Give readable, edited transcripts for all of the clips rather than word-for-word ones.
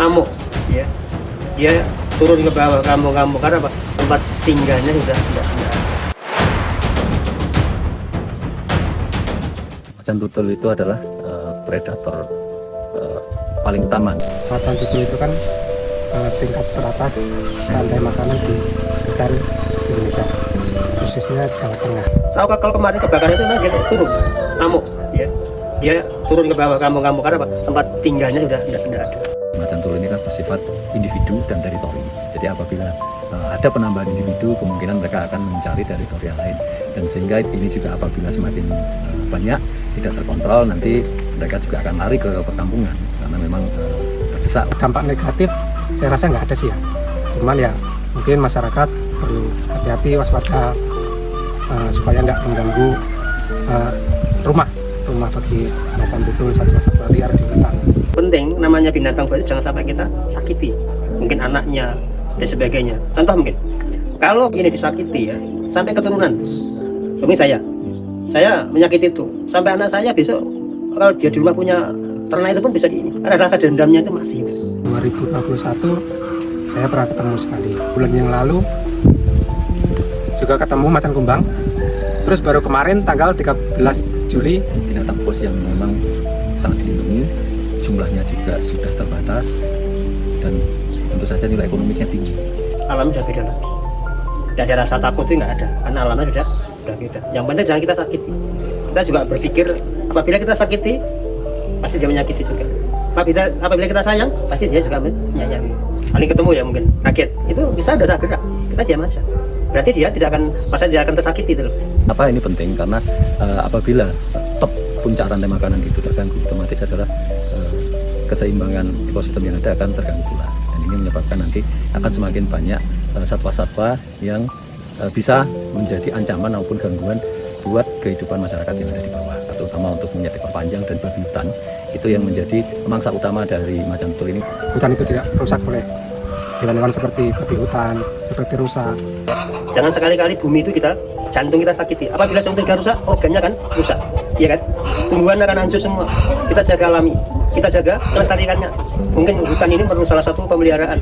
ngamuk ya, dia turun ke bawah kampung-kampung karena apa? Tempat tinggalnya sudah tidak ada. Macan tutul itu adalah predator paling utama. Macan tutul itu kan tingkat teratas rantai makanan di hutan Indonesia, khususnya Jawa Tengah. Tahu kalau kemarin kebakaran itu dia turun ngamuk ya, dia turun ke bawah kampung-kampung karena apa? Tempat tinggalnya sudah tidak ada. Macan tutul ini kan bersifat individu dan teritori. Jadi apabila ada penambahan individu, kemungkinan mereka akan mencari teritori yang lain. Dan sehingga ini juga apabila semakin banyak tidak terkontrol, nanti mereka juga akan lari ke perkampungan karena memang terdesak. Dampak negatif saya rasa nggak ada sih ya. Cuman ya mungkin masyarakat perlu hati-hati, waspada supaya nggak mengganggu rumah bagi macan tutul, satwa-satwa liar di hutan. Penting namanya binatang buas jangan sampai kita sakiti, mungkin anaknya dan sebagainya. Contoh mungkin kalau ini disakiti ya sampai keturunan, mungkin saya menyakiti itu sampai anak saya besok kalau dia di rumah punya ternak itu pun bisa ada rasa dendamnya itu masih itu. 2021 saya pernah ketemu sekali, bulan yang lalu juga ketemu macan kumbang, terus baru kemarin tanggal 13 Juli binatang buas yang memang sangat dilindungi, jumlahnya juga sudah terbatas dan tentu saja nilai ekonomisnya tinggi. Alam sudah beda lagi, tidak ada rasa takut itu nggak ada, karena alamnya sudah beda. Yang penting jangan kita sakiti. Kita juga berpikir apabila kita sakiti pasti dia menyakiti juga. Apabila kita sayang pasti dia juga menyayangi. Paling ketemu ya mungkin kaget, itu bisa udah gerak, kita diam aja. Berarti dia tidak akan tersakiti itu. Apa ini penting karena apabila top puncak rantai makanan itu terganggu, otomatis adalah keseimbangan ekosistem yang ada akan terganggu pula. Dan ini menyebabkan nanti akan semakin banyak satwa-satwa yang bisa menjadi ancaman maupun gangguan buat kehidupan masyarakat yang ada di bawah, terutama untuk monyet ekor panjang dan babi hutan. Itu yang menjadi pemangsa utama dari macan tutul ini. hutan itu tidak rusak oleh hewan-hewan seperti babi hutan, seperti rusa. Jangan sekali-kali bumi itu jantung kita sakiti. Apabila jantung kita rusak, organnya kan rusak, iya kan? Tumbuhan akan hancur semua. Kita jaga alami, kita jaga kelestariannya. Mungkin hutan ini perlu salah satu pemeliharaan.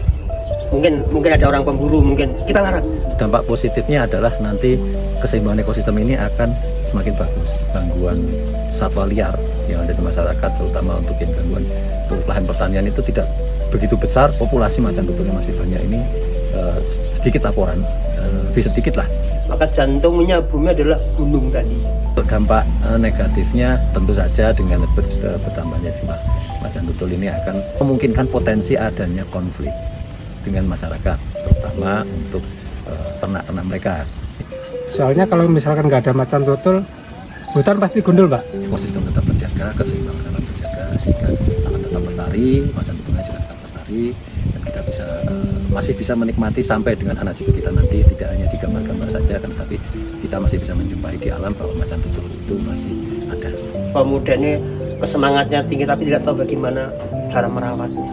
Mungkin ada orang pemburu, mungkin kita larang. Dampak positifnya adalah nanti keseimbangan ekosistem ini akan semakin bagus. Gangguan satwa liar yang ada di masyarakat, terutama untuk gangguan lahan pertanian itu tidak begitu besar. Populasi macan tutul yang masih banyak ini sedikit laporan, lebih sedikit lah. Maka jantungnya bumi adalah gunung tadi. Untuk dampak negatifnya tentu saja dengan bertambahnya jumlah macan tutul ini akan memungkinkan potensi adanya konflik dengan masyarakat, terutama untuk ternak-ternak mereka. Soalnya kalau misalkan nggak ada macan tutul, hutan pasti gundul, Pak. Ekosistem tetap terjaga, keseimbangan tetap terjaga, sehingga akan tetap lestari, macan tutulnya juga tetap lestari, dan kita masih bisa menikmati sampai dengan anak cucu kita nanti, tidak hanya di gambar-gambar saja, tetapi kita masih bisa menjumpai di alam bahwa macan tutul itu masih ada. Pemuda ini kesemangatnya tinggi tapi tidak tahu bagaimana cara merawatnya.